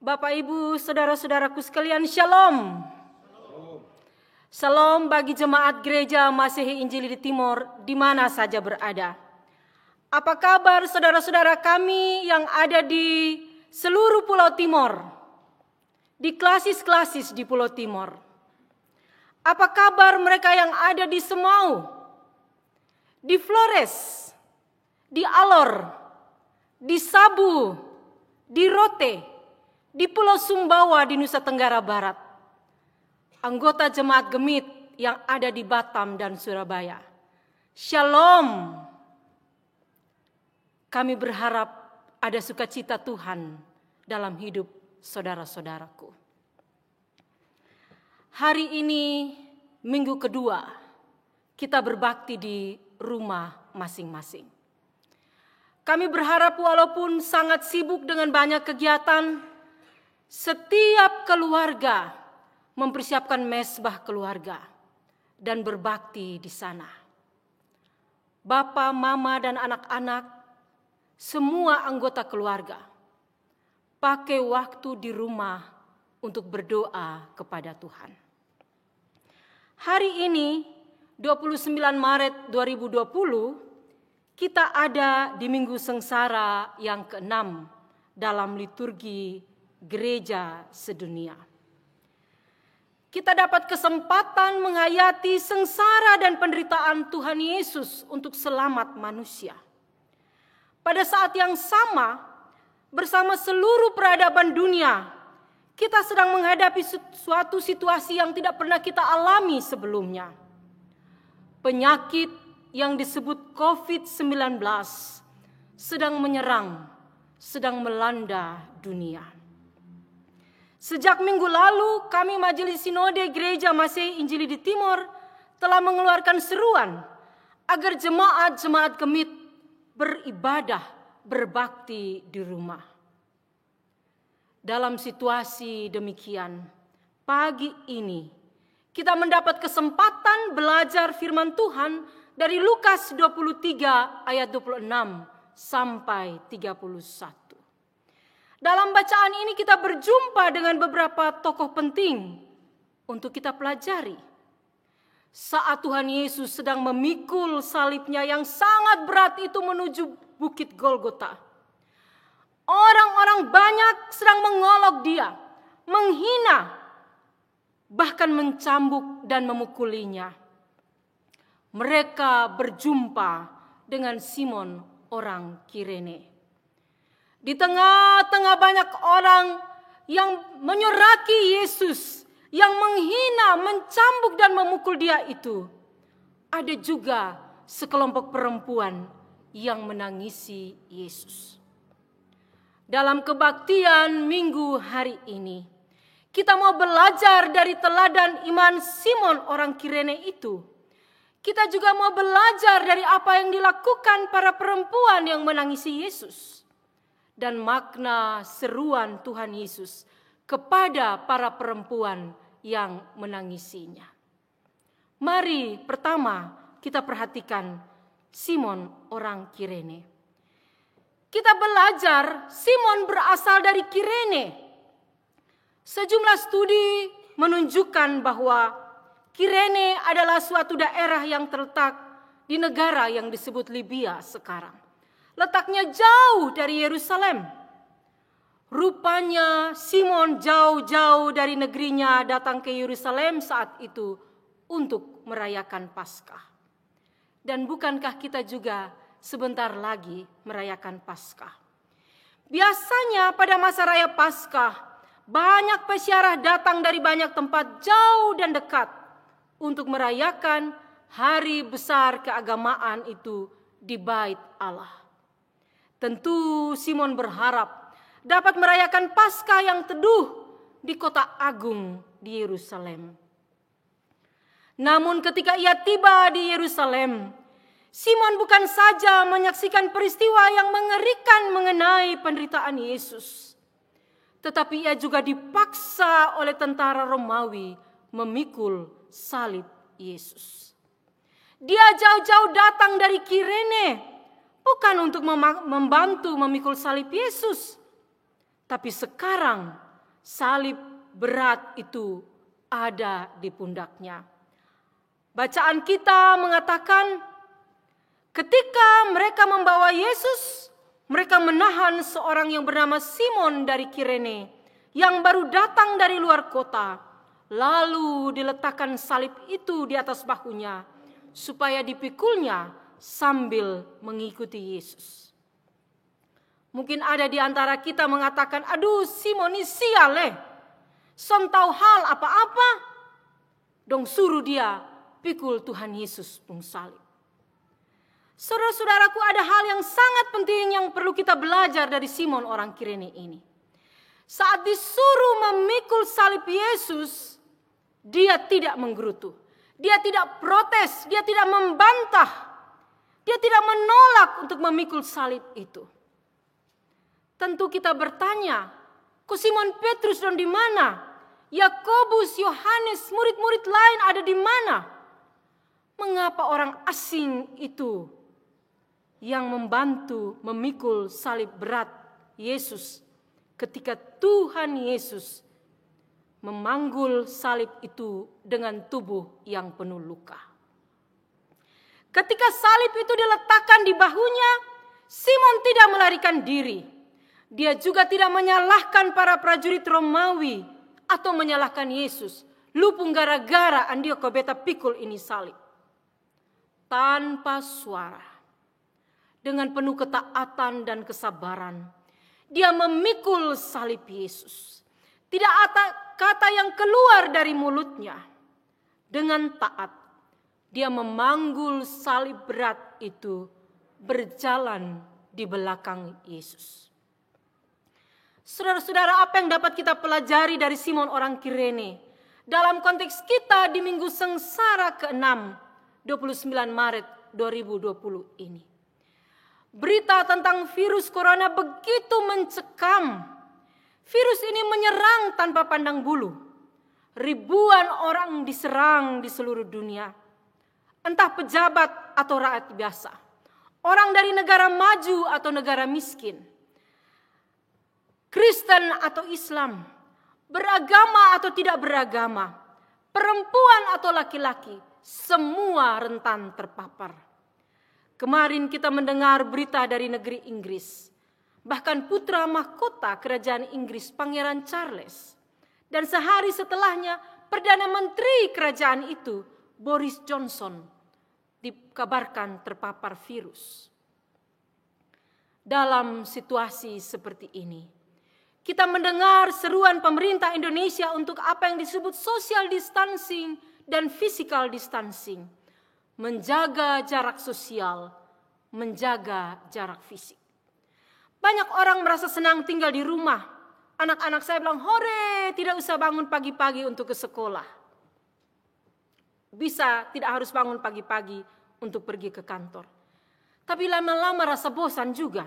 Bapak, Ibu, saudara-saudaraku sekalian, Shalom. Shalom bagi jemaat gereja Masehi Injili di Timor, di mana saja berada. Apa kabar saudara-saudara kami yang ada di seluruh Pulau Timor, di klasis-klasis di Pulau Timor? Apa kabar mereka yang ada di Semau, di Flores, di Alor, di Sabu, di Rote, di Pulau Sumbawa di Nusa Tenggara Barat, anggota jemaat Gemit yang ada di Batam dan Surabaya? Shalom. Kami berharap ada sukacita Tuhan dalam hidup saudara-saudaraku. Hari ini minggu kedua kita berbakti di rumah masing-masing. Kami berharap walaupun sangat sibuk dengan banyak kegiatan, setiap keluarga mempersiapkan mesbah keluarga dan berbakti di sana. Bapa, mama, dan anak-anak, semua anggota keluarga, pakai waktu di rumah untuk berdoa kepada Tuhan. Hari ini, 29 Maret 2020, kita ada di Minggu Sengsara yang ke-6 dalam liturgi gereja sedunia. Kita dapat kesempatan menghayati sengsara dan penderitaan Tuhan Yesus untuk selamat manusia. Pada saat yang sama, bersama seluruh peradaban dunia, kita sedang menghadapi suatu situasi yang tidak pernah kita alami sebelumnya. Penyakit yang disebut COVID-19 sedang menyerang, sedang melanda dunia. Sejak minggu lalu, kami Majelis Sinode Gereja Masehi Injili di Timor telah mengeluarkan seruan agar jemaat-jemaat Gemit beribadah, berbakti di rumah. Dalam situasi demikian, pagi ini kita mendapat kesempatan belajar firman Tuhan dari Lukas 23 ayat 26 sampai 31. Dalam bacaan ini kita berjumpa dengan beberapa tokoh penting untuk kita pelajari. Saat Tuhan Yesus sedang memikul salibnya yang sangat berat itu menuju Bukit Golgota, orang-orang banyak sedang mengolok dia, menghina, bahkan mencambuk dan memukulinya. Mereka berjumpa dengan Simon orang Kirene. Di tengah-tengah banyak orang yang menyoraki Yesus, yang menghina, mencambuk dan memukul dia itu, ada juga sekelompok perempuan yang menangisi Yesus. Dalam kebaktian minggu hari ini, kita mau belajar dari teladan iman Simon orang Kirene itu. Kita juga mau belajar dari apa yang dilakukan para perempuan yang menangisi Yesus. Dan makna seruan Tuhan Yesus kepada para perempuan yang menangisinya. Mari pertama kita perhatikan Simon orang Kirene. Kita belajar Simon berasal dari Kirene. Sejumlah studi menunjukkan bahwa Kirene adalah suatu daerah yang terletak di negara yang disebut Libya sekarang. Letaknya jauh dari Yerusalem. Rupanya Simon jauh-jauh dari negerinya datang ke Yerusalem saat itu untuk merayakan Paskah. Dan bukankah kita juga sebentar lagi merayakan Paskah? Biasanya pada masa raya Paskah, banyak peziarah datang dari banyak tempat jauh dan dekat untuk merayakan hari besar keagamaan itu di Bait Allah. Tentu Simon berharap dapat merayakan Paskah yang teduh di kota agung di Yerusalem. Namun ketika ia tiba di Yerusalem, Simon bukan saja menyaksikan peristiwa yang mengerikan mengenai penderitaan Yesus, tetapi ia juga dipaksa oleh tentara Romawi memikul salib Yesus. Dia jauh-jauh datang dari Kirene, bukan untuk membantu memikul salib Yesus. Tapi sekarang salib berat itu ada di pundaknya. Bacaan kita mengatakan ketika mereka membawa Yesus, mereka menahan seorang yang bernama Simon dari Kirene yang baru datang dari luar kota. Lalu diletakkan salib itu di atas bahunya supaya dipikulnya sambil mengikuti Yesus. Mungkin ada di antara kita mengatakan, aduh Simon ini sial son tahu hal apa-apa. Dong suruh dia pikul Tuhan Yesus pun salib. Saudara-saudaraku, ada hal yang sangat penting yang perlu kita belajar dari Simon orang Kirene ini. Saat disuruh memikul salib Yesus, dia tidak menggerutu. Dia tidak protes, dia tidak membantah. Dia tidak menolak untuk memikul salib itu. Tentu kita bertanya, kok Simon Petrus dan di mana? Yakobus, Yohanes, murid-murid lain ada di mana? Mengapa orang asing itu yang membantu memikul salib berat Yesus ketika Tuhan Yesus memanggul salib itu dengan tubuh yang penuh luka? Ketika salib itu diletakkan di bahunya, Simon tidak melarikan diri. Dia juga tidak menyalahkan para prajurit Romawi atau menyalahkan Yesus. Lupung gara-gara andio kobeta pikul ini salib. Tanpa suara, dengan penuh ketaatan dan kesabaran, dia memikul salib Yesus. Tidak ada kata yang keluar dari mulutnya. Dengan taat, dia memanggul salib berat itu berjalan di belakang Yesus. Saudara-saudara, apa yang dapat kita pelajari dari Simon orang Kirene dalam konteks kita di Minggu Sengsara ke-6, 29 Maret 2020 ini? Berita tentang virus corona begitu mencekam. Virus ini menyerang tanpa pandang bulu. Ribuan orang diserang di seluruh dunia. Entah pejabat atau rakyat biasa. Orang dari negara maju atau negara miskin. Kristen atau Islam. Beragama atau tidak beragama. Perempuan atau laki-laki. Semua rentan terpapar. Kemarin kita mendengar berita dari negeri Inggris. Bahkan putra mahkota kerajaan Inggris, Pangeran Charles. Dan sehari setelahnya, Perdana Menteri kerajaan itu, Boris Johnson, dikabarkan terpapar virus. Dalam situasi seperti ini, kita mendengar seruan pemerintah Indonesia untuk apa yang disebut social distancing dan physical distancing. Menjaga jarak sosial, menjaga jarak fisik. Banyak orang merasa senang tinggal di rumah. Anak-anak saya bilang, hore, tidak usah bangun pagi-pagi untuk ke sekolah. Bisa tidak harus bangun pagi-pagi untuk pergi ke kantor. Tapi lama-lama rasa bosan juga.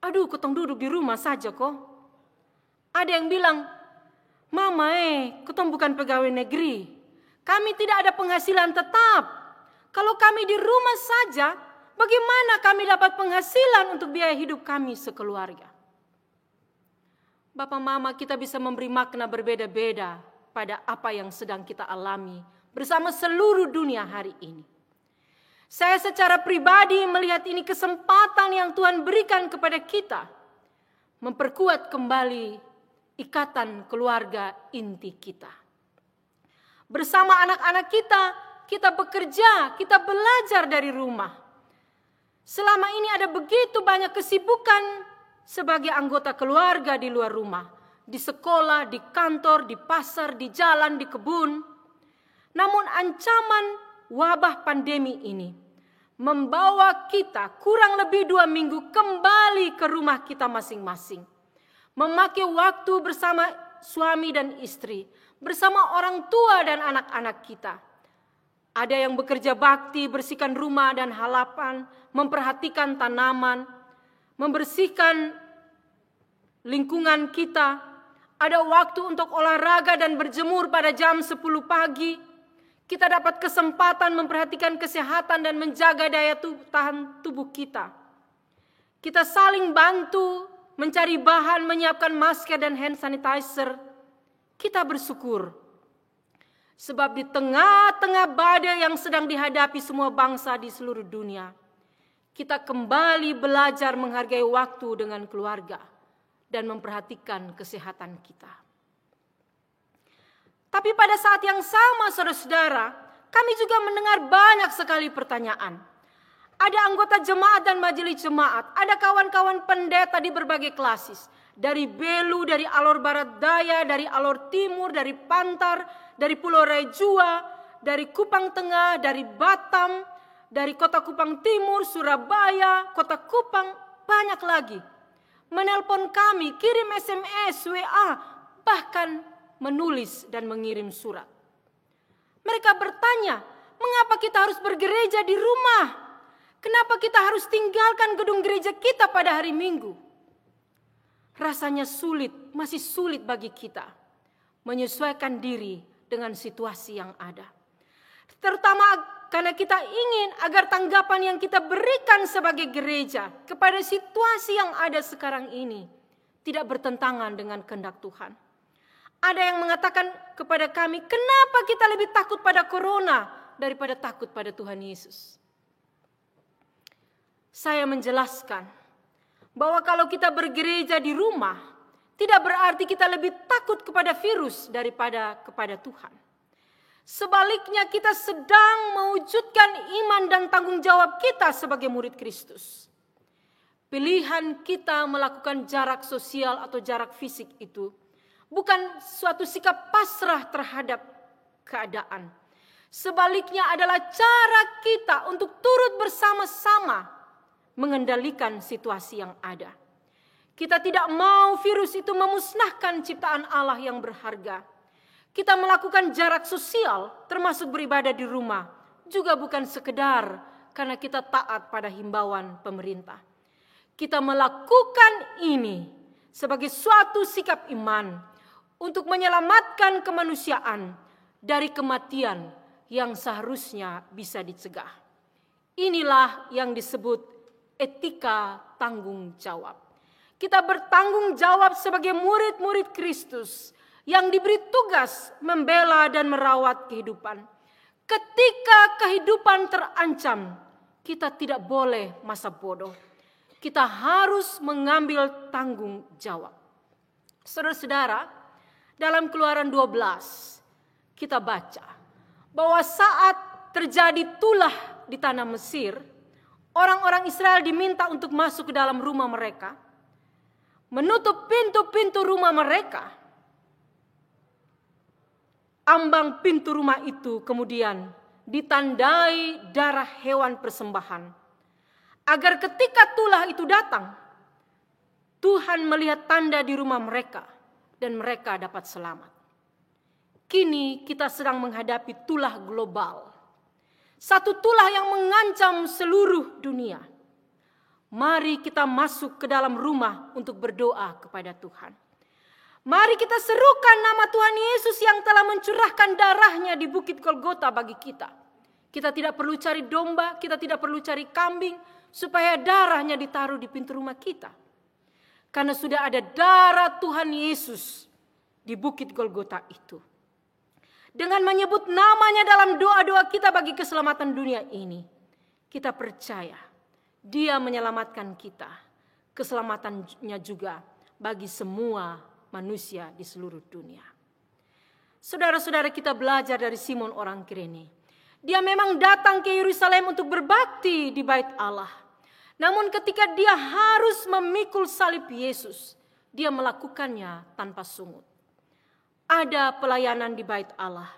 Aduh, ketong duduk di rumah saja kok. Ada yang bilang, Mama ketong bukan pegawai negeri. Kami tidak ada penghasilan tetap. Kalau kami di rumah saja, bagaimana kami dapat penghasilan untuk biaya hidup kami sekeluarga? Bapak mama kita bisa memberi makna berbeda-beda pada apa yang sedang kita alami bersama seluruh dunia hari ini. Saya secara pribadi melihat ini kesempatan yang Tuhan berikan kepada kita. Memperkuat kembali ikatan keluarga inti kita. Bersama anak-anak kita bekerja, kita belajar dari rumah. Selama ini ada begitu banyak kesibukan sebagai anggota keluarga di luar rumah. Di sekolah, di kantor, di pasar, di jalan, di kebun. Namun ancaman wabah pandemi ini membawa kita kurang lebih 2 minggu kembali ke rumah kita masing-masing. Memakai waktu bersama suami dan istri, bersama orang tua dan anak-anak kita. Ada yang bekerja bakti, bersihkan rumah dan halaman, memperhatikan tanaman, membersihkan lingkungan kita. Ada waktu untuk olahraga dan berjemur pada jam 10 pagi. Kita dapat kesempatan memperhatikan kesehatan dan menjaga daya tahan tubuh kita. Kita saling bantu, mencari bahan, menyiapkan masker dan hand sanitizer. kita bersyukur. Sebab di tengah-tengah badai yang sedang dihadapi semua bangsa di seluruh dunia, kita kembali belajar menghargai waktu dengan keluarga dan memperhatikan kesehatan kita. Tapi pada saat yang sama, saudara-saudara, kami juga mendengar banyak sekali pertanyaan. Ada anggota jemaat dan majelis jemaat, ada kawan-kawan pendeta di berbagai klasis. Dari Belu, dari Alor Barat Daya, dari Alor Timur, dari Pantar, dari Pulau Rejua, dari Kupang Tengah, dari Batam, dari Kota Kupang Timur, Surabaya, Kota Kupang, banyak lagi. Menelpon kami, kirim SMS, WA, bahkan menulis dan mengirim surat. Mereka bertanya, mengapa kita harus bergereja di rumah? Kenapa kita harus tinggalkan gedung gereja kita pada hari Minggu? Rasanya sulit, masih sulit bagi kita menyesuaikan diri dengan situasi yang ada. Terutama karena kita ingin agar tanggapan yang kita berikan sebagai gereja kepada situasi yang ada sekarang ini tidak bertentangan dengan kehendak Tuhan. Ada yang mengatakan kepada kami, kenapa kita lebih takut pada corona daripada takut pada Tuhan Yesus? Saya menjelaskan bahwa kalau kita bergereja di rumah, tidak berarti kita lebih takut kepada virus daripada kepada Tuhan. Sebaliknya kita sedang mewujudkan iman dan tanggung jawab kita sebagai murid Kristus. Pilihan kita melakukan jarak sosial atau jarak fisik itu bukan suatu sikap pasrah terhadap keadaan. Sebaliknya adalah cara kita untuk turut bersama-sama mengendalikan situasi yang ada. Kita tidak mau virus itu memusnahkan ciptaan Allah yang berharga. Kita melakukan jarak sosial termasuk beribadah di rumah juga bukan sekedar karena kita taat pada himbauan pemerintah. Kita melakukan ini sebagai suatu sikap iman untuk menyelamatkan kemanusiaan dari kematian yang seharusnya bisa dicegah. Inilah yang disebut etika tanggung jawab. Kita bertanggung jawab sebagai murid-murid Kristus yang diberi tugas membela dan merawat kehidupan. Ketika kehidupan terancam, kita tidak boleh masa bodoh. Kita harus mengambil tanggung jawab. Saudara-saudara, dalam Keluaran 12 kita baca bahwa saat terjadi tulah di tanah Mesir, orang-orang Israel diminta untuk masuk ke dalam rumah mereka, menutup pintu-pintu rumah mereka. Ambang pintu rumah itu kemudian ditandai darah hewan persembahan, agar ketika tulah itu datang, Tuhan melihat tanda di rumah mereka dan mereka dapat selamat. Kini kita sedang menghadapi tulah global. Satu tulah yang mengancam seluruh dunia. Mari kita masuk ke dalam rumah untuk berdoa kepada Tuhan. Mari kita serukan nama Tuhan Yesus yang telah mencurahkan darahnya di Bukit Golgota bagi kita. Kita tidak perlu cari domba, kita tidak perlu cari kambing, supaya darahnya ditaruh di pintu rumah kita. Karena sudah ada darah Tuhan Yesus di Bukit Golgota itu. Dengan menyebut namanya dalam doa-doa kita bagi keselamatan dunia ini, kita percaya Dia menyelamatkan kita. Keselamatannya juga bagi semua manusia di seluruh dunia. Saudara-saudara, kita belajar dari Simon orang Kirene. Dia memang datang ke Yerusalem untuk berbakti di Bait Allah. Namun ketika dia harus memikul salib Yesus, dia melakukannya tanpa sungut. Ada pelayanan di Bait Allah,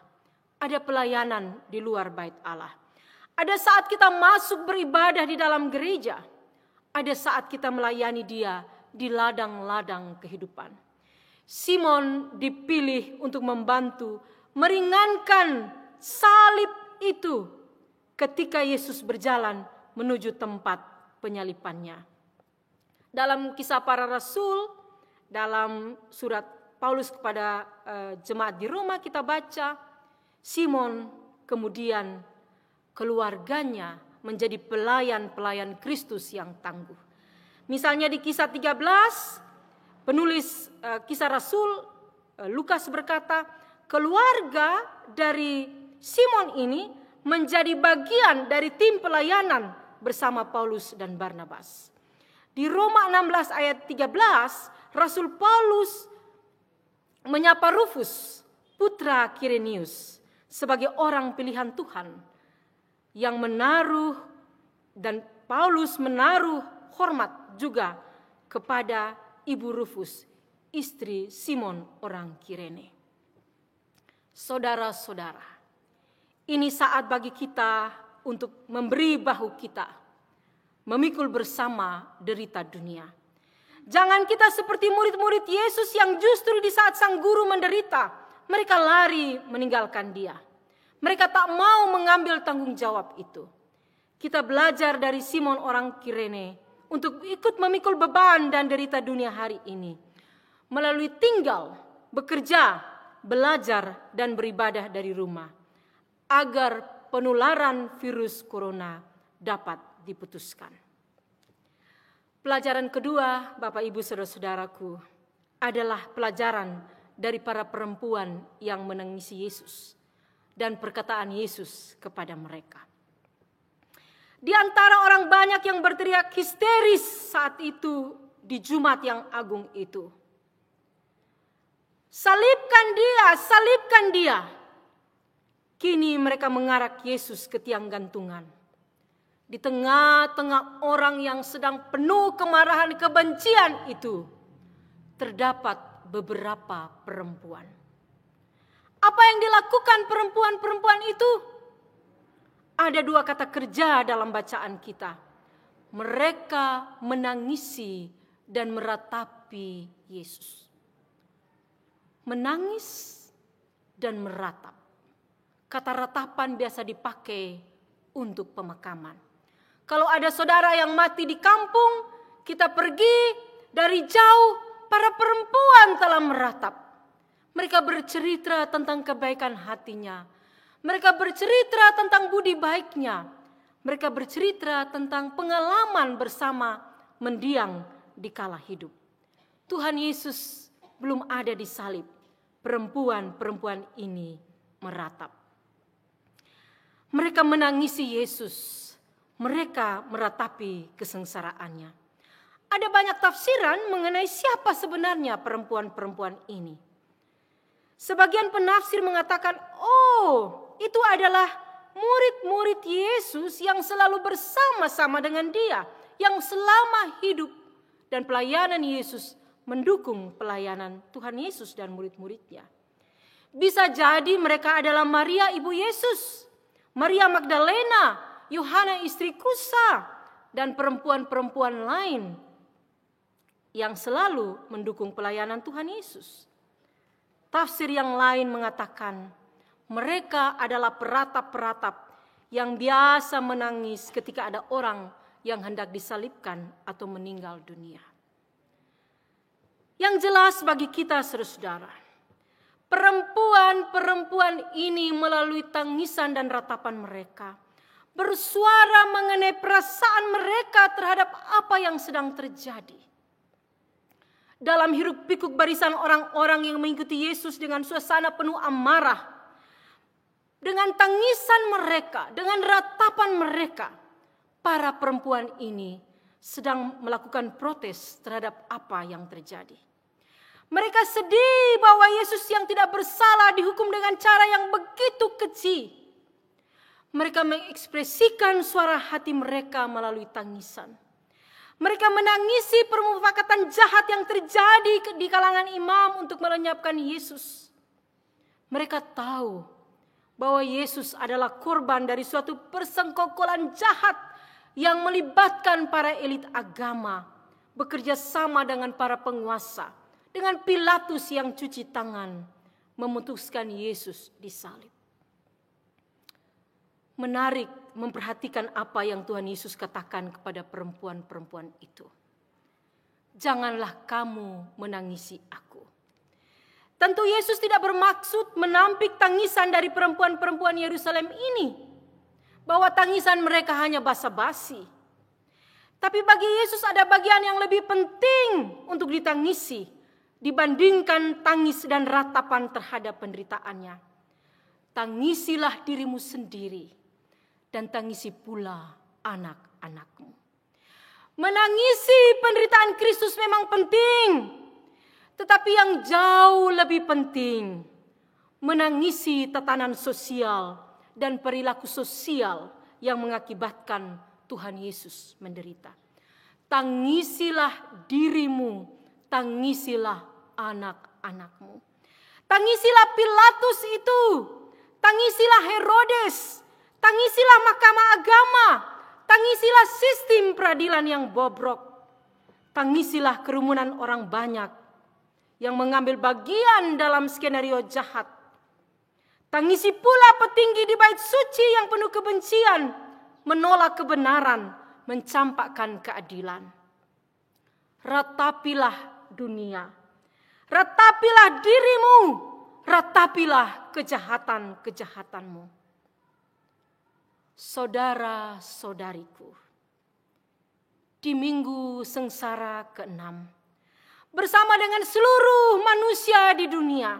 ada pelayanan di luar Bait Allah. Ada saat kita masuk beribadah di dalam gereja, ada saat kita melayani Dia di ladang-ladang kehidupan. Simon dipilih untuk membantu meringankan salib itu ketika Yesus berjalan menuju tempat penyalipannya. Dalam Kisah Para Rasul, dalam surat Paulus kepada jemaat di Roma kita baca, Simon kemudian keluarganya menjadi pelayan-pelayan Kristus yang tangguh. Misalnya di Kisah 13, penulis Kisah Rasul Lukas berkata, keluarga dari Simon ini menjadi bagian dari tim pelayanan bersama Paulus dan Barnabas. Di Roma 16 ayat 13, Rasul Paulus menyapa Rufus, putra Kirenius, sebagai orang pilihan Tuhan yang menaruh, dan Paulus menaruh hormat juga kepada ibu Rufus, istri Simon orang Kirene. Saudara-saudara, ini saat bagi kita untuk memberi bahu kita, memikul bersama derita dunia. Jangan kita seperti murid-murid Yesus yang justru di saat sang guru menderita, mereka lari meninggalkan dia. Mereka tak mau mengambil tanggung jawab itu. Kita belajar dari Simon orang Kirene untuk ikut memikul beban dan derita dunia hari ini. Melalui tinggal, bekerja, belajar, dan beribadah dari rumah. Agar penularan virus corona dapat diputuskan. Pelajaran kedua, Bapak Ibu Saudara-saudaraku, adalah pelajaran dari para perempuan yang menangisi Yesus dan perkataan Yesus kepada mereka. Di antara orang banyak yang berteriak histeris saat itu di Jumat yang agung itu. Salibkan dia, salibkan dia. Kini mereka mengarak Yesus ke tiang gantungan. Di tengah-tengah orang yang sedang penuh kemarahan kebencian itu, terdapat beberapa perempuan. Apa yang dilakukan perempuan-perempuan itu? Ada dua kata kerja dalam bacaan kita. Mereka menangisi dan meratapi Yesus. Menangis dan meratap. Kata ratapan biasa dipakai untuk pemakaman. Kalau ada saudara yang mati di kampung, kita pergi dari jauh, para perempuan telah meratap. Mereka bercerita tentang kebaikan hatinya. Mereka bercerita tentang budi baiknya. Mereka bercerita tentang pengalaman bersama mendiang di kala hidup. Tuhan Yesus belum ada di salib. Perempuan-perempuan ini meratap. Mereka menangisi Yesus. Mereka meratapi kesengsaraannya. Ada banyak tafsiran mengenai siapa sebenarnya perempuan-perempuan ini. Sebagian penafsir mengatakan, itu adalah murid-murid Yesus yang selalu bersama-sama dengan dia. Yang selama hidup dan pelayanan Yesus mendukung pelayanan Tuhan Yesus dan murid-muridnya. Bisa jadi mereka adalah Maria ibu Yesus, Maria Magdalena, Yohana istri Kusa, dan perempuan-perempuan lain yang selalu mendukung pelayanan Tuhan Yesus. Tafsir yang lain mengatakan mereka adalah peratap-peratap yang biasa menangis ketika ada orang yang hendak disalibkan atau meninggal dunia. Yang jelas bagi kita saudara-saudara, perempuan-perempuan ini melalui tangisan dan ratapan mereka bersuara mengenai perasaan mereka terhadap apa yang sedang terjadi. Dalam hiruk pikuk barisan orang-orang yang mengikuti Yesus dengan suasana penuh amarah, dengan tangisan mereka, dengan ratapan mereka, para perempuan ini sedang melakukan protes terhadap apa yang terjadi. Mereka sedih bahwa Yesus yang tidak bersalah dihukum dengan cara yang begitu keji. Mereka mengekspresikan suara hati mereka melalui tangisan. Mereka menangisi permufakatan jahat yang terjadi di kalangan imam untuk melenyapkan Yesus. Mereka tahu bahwa Yesus adalah korban dari suatu persengkokolan jahat yang melibatkan para elit agama, bekerja sama dengan para penguasa, dengan Pilatus yang cuci tangan, memutuskan Yesus disalib. Menarik memperhatikan apa yang Tuhan Yesus katakan kepada perempuan-perempuan itu. Janganlah kamu menangisi aku. Tentu Yesus tidak bermaksud menampik tangisan dari perempuan-perempuan Yerusalem ini, bahwa tangisan mereka hanya basa-basi. Tapi bagi Yesus ada bagian yang lebih penting untuk ditangisi, dibandingkan tangis dan ratapan terhadap penderitaannya. Tangisilah dirimu sendiri dan tangisi pula anak-anakmu. Menangisi penderitaan Kristus memang penting, tetapi yang jauh lebih penting, menangisi tatanan sosial dan perilaku sosial yang mengakibatkan Tuhan Yesus menderita. Tangisilah dirimu, tangisilah anak-anakmu. Tangisilah Pilatus itu, tangisilah Herodes, tangisilah mahkamah agama, tangisilah sistem peradilan yang bobrok, tangisilah kerumunan orang banyak yang mengambil bagian dalam skenario jahat. Tangisi pula petinggi di bait suci yang penuh kebencian, menolak kebenaran, mencampakkan keadilan. Ratapilah dunia, ratapilah dirimu, ratapilah kejahatan-kejahatanmu. Saudara-saudariku, di minggu sengsara ke-6, bersama dengan seluruh manusia di dunia,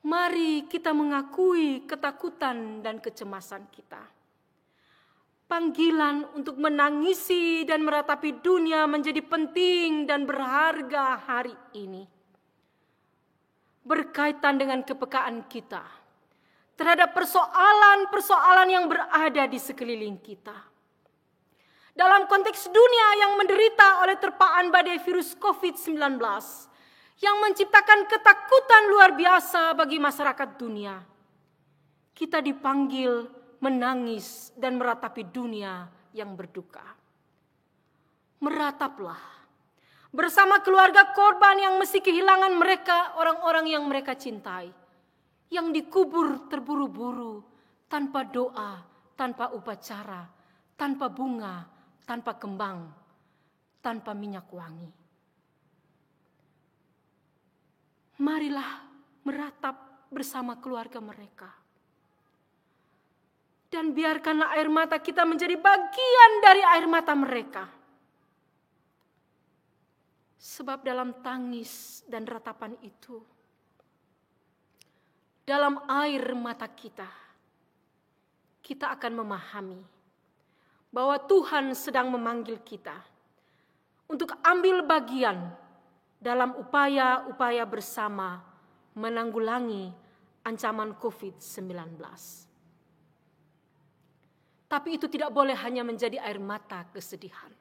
mari kita mengakui ketakutan dan kecemasan kita. Panggilan untuk menangisi dan meratapi dunia menjadi penting dan berharga hari ini. Berkaitan dengan kepekaan kita terhadap persoalan-persoalan yang berada di sekeliling kita. Dalam konteks dunia yang menderita oleh terpaan badai virus COVID-19 yang menciptakan ketakutan luar biasa bagi masyarakat dunia, kita dipanggil menangis dan meratapi dunia yang berduka. Merataplah bersama keluarga korban yang mesti kehilangan mereka, orang-orang yang mereka cintai, yang dikubur terburu-buru, tanpa doa, tanpa upacara, tanpa bunga, tanpa kembang, tanpa minyak wangi. Marilah meratap bersama keluarga mereka. Dan biarkanlah air mata kita menjadi bagian dari air mata mereka. Sebab dalam tangis dan ratapan itu, dalam air mata kita akan memahami bahwa Tuhan sedang memanggil kita untuk ambil bagian dalam upaya-upaya bersama menanggulangi ancaman COVID-19. Tapi itu tidak boleh hanya menjadi air mata kesedihan.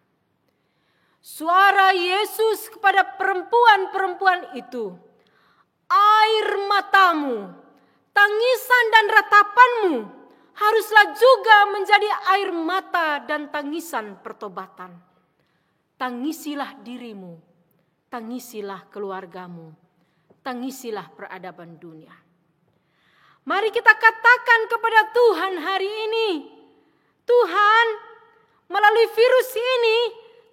Suara Yesus kepada perempuan-perempuan itu, air matamu, tangisan dan ratapanmu haruslah juga menjadi air mata dan tangisan pertobatan. Tangisilah dirimu, tangisilah keluargamu, tangisilah peradaban dunia. Mari kita katakan kepada Tuhan hari ini, Tuhan, melalui virus ini,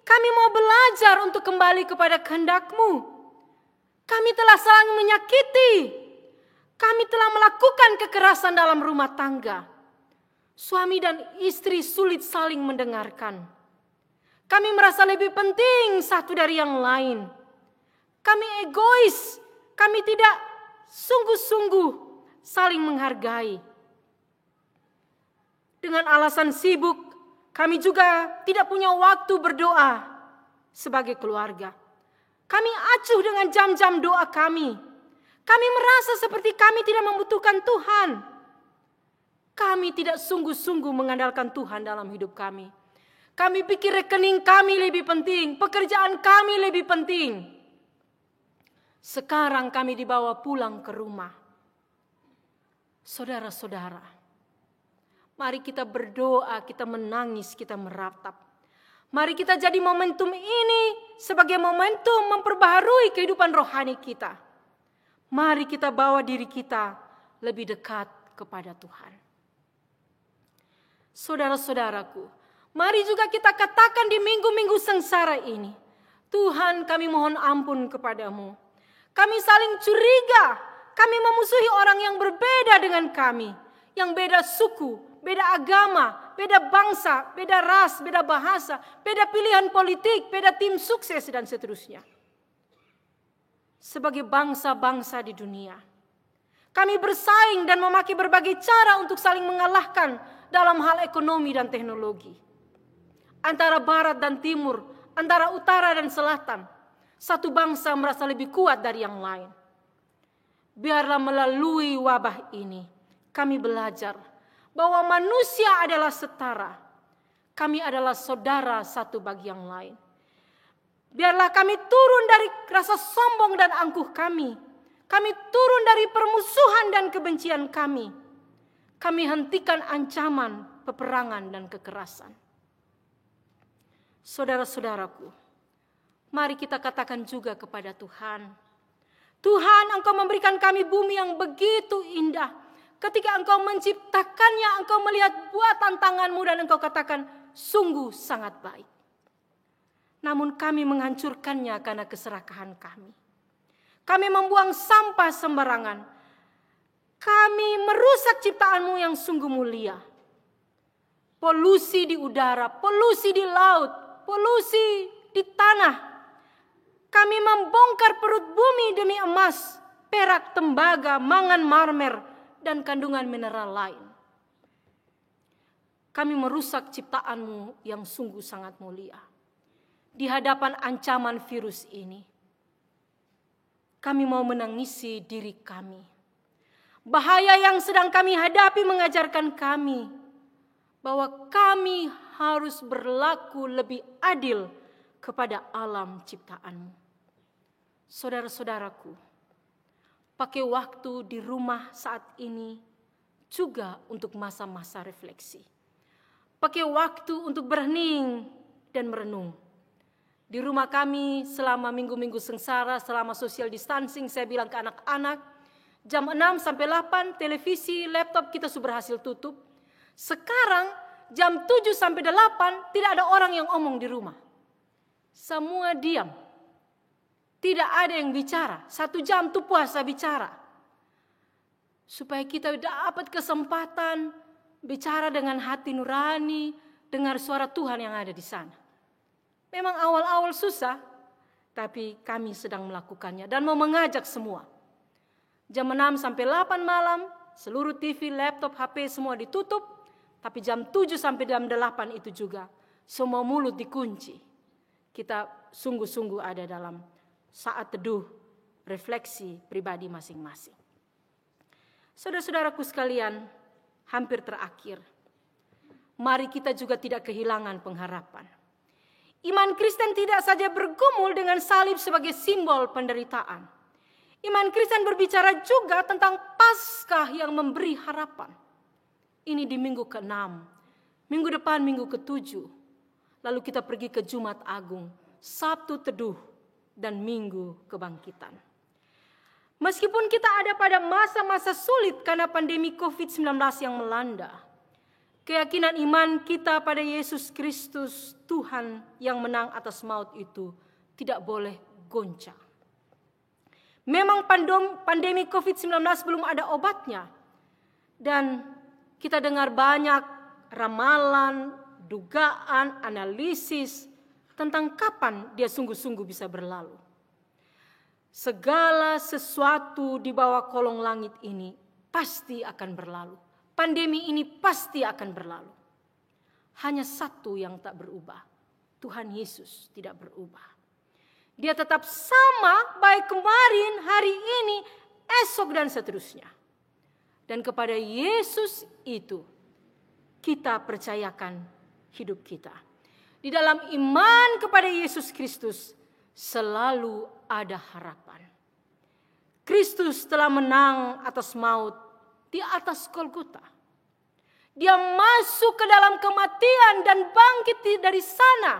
kami mau belajar untuk kembali kepada kehendak-Mu. Kami telah saling menyakiti. Kami telah melakukan kekerasan dalam rumah tangga. Suami dan istri sulit saling mendengarkan. Kami merasa lebih penting satu dari yang lain. Kami egois. Kami tidak sungguh-sungguh saling menghargai. Dengan alasan sibuk, kami juga tidak punya waktu berdoa sebagai keluarga. Kami acuh dengan jam-jam doa kami. Kami merasa seperti kami tidak membutuhkan Tuhan. Kami tidak sungguh-sungguh mengandalkan Tuhan dalam hidup kami. Kami pikir rekening kami lebih penting, pekerjaan kami lebih penting. Sekarang kami dibawa pulang ke rumah. Saudara-saudara, mari kita berdoa, kita menangis, kita meratap. Mari kita jadi momentum ini sebagai momentum memperbaharui kehidupan rohani kita. Mari kita bawa diri kita lebih dekat kepada Tuhan. Saudara-saudaraku, mari juga kita katakan di minggu-minggu sengsara ini, Tuhan, kami mohon ampun kepadamu. Kami saling curiga, kami memusuhi orang yang berbeda dengan kami, yang beda suku, beda agama, beda bangsa, beda ras, beda bahasa, beda pilihan politik, beda tim sukses dan seterusnya. sebagai bangsa-bangsa di dunia. Kami bersaing dan memakai berbagai cara untuk saling mengalahkan dalam hal ekonomi dan teknologi. Antara barat dan timur, antara utara dan selatan, satu bangsa merasa lebih kuat dari yang lain. Biarlah melalui wabah ini, kami belajar bahwa manusia adalah setara. Kami adalah saudara satu bagi yang lain. Biarlah kami turun dari rasa sombong dan angkuh kami. Kami turun dari permusuhan dan kebencian kami. Kami hentikan ancaman, peperangan, dan kekerasan. Saudara-saudaraku, mari kita katakan juga kepada Tuhan, Tuhan, Engkau memberikan kami bumi yang begitu indah. Ketika Engkau menciptakannya, Engkau melihat buatan tangan-Mu dan Engkau katakan, sungguh sangat baik. Namun kami menghancurkannya karena keserakahan kami. Kami membuang sampah sembarangan. Kami merusak ciptaan-Mu yang sungguh mulia. Polusi di udara, polusi di laut, polusi di tanah. Kami membongkar perut bumi demi emas, perak, tembaga, mangan marmer, dan kandungan mineral lain. Kami merusak ciptaan-Mu yang sungguh sangat mulia. Di hadapan ancaman virus ini, kami mau menangisi diri kami. Bahaya yang sedang kami hadapi mengajarkan kami bahwa kami harus berlaku lebih adil kepada alam ciptaan-Mu. Saudara-saudaraku, pakai waktu di rumah saat ini juga untuk masa-masa refleksi. Pakai waktu untuk berhening dan merenung. Di rumah kami selama minggu-minggu sengsara, selama social distancing, saya bilang ke anak-anak, jam 6 sampai 8 televisi, laptop kita sudah berhasil tutup. Sekarang jam 7 sampai 8 tidak ada orang yang omong di rumah. Semua diam. Tidak ada yang bicara. 1 jam itu puasa bicara. Supaya kita dapat kesempatan bicara dengan hati nurani, dengar suara Tuhan yang ada di sana. Memang awal-awal susah, tapi kami sedang melakukannya dan mau mengajak semua. Jam 6 sampai 8 malam, seluruh TV, laptop, HP semua ditutup. Tapi jam 7 sampai jam 8 itu juga, semua mulut dikunci. Kita sungguh-sungguh ada dalam saat teduh, refleksi pribadi masing-masing. Saudara-saudaraku sekalian, hampir terakhir. Mari kita juga tidak kehilangan pengharapan. Iman Kristen tidak saja bergumul dengan salib sebagai simbol penderitaan. Iman Kristen berbicara juga tentang Paskah yang memberi harapan. Ini di minggu ke-6, minggu depan minggu ke-7. Lalu kita pergi ke Jumat Agung, Sabtu Teduh, dan Minggu Kebangkitan. Meskipun kita ada pada masa-masa sulit karena pandemi COVID-19 yang melanda, keyakinan iman kita pada Yesus Kristus, Tuhan yang menang atas maut itu tidak boleh goncang. Memang pandemi COVID-19 belum ada obatnya. Dan kita dengar banyak ramalan, dugaan, analisis tentang kapan dia sungguh-sungguh bisa berlalu. Segala sesuatu di bawah kolong langit ini pasti akan berlalu. Pandemi ini pasti akan berlalu. Hanya satu yang tak berubah. Tuhan Yesus tidak berubah. Dia tetap sama baik kemarin, hari ini, esok dan seterusnya. Dan kepada Yesus itu kita percayakan hidup kita. Di dalam iman kepada Yesus Kristus selalu ada harapan. Kristus telah menang atas maut di atas Golgota. Dia masuk ke dalam kematian dan bangkit dari sana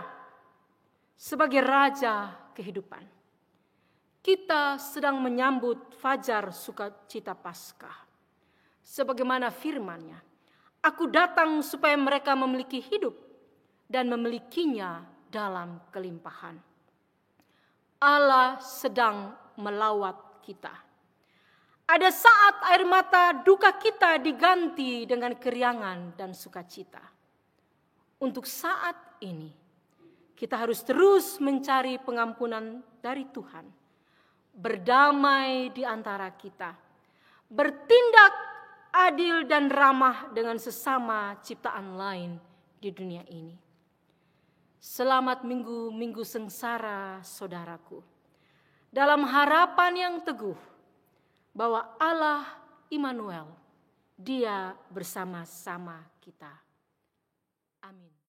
sebagai Raja kehidupan. Kita sedang menyambut fajar sukacita Paskah. Sebagaimana firman-Nya, aku datang supaya mereka memiliki hidup dan memilikinya dalam kelimpahan. Allah sedang melawat kita. Ada saat air mata duka kita diganti dengan keriangan dan sukacita. Untuk saat ini, kita harus terus mencari pengampunan dari Tuhan. berdamai di antara kita, bertindak adil dan ramah dengan sesama ciptaan lain di dunia ini. Selamat minggu-minggu sengsara saudaraku, dalam harapan yang teguh bahwa Allah Immanuel, Dia bersama-sama kita. Amin.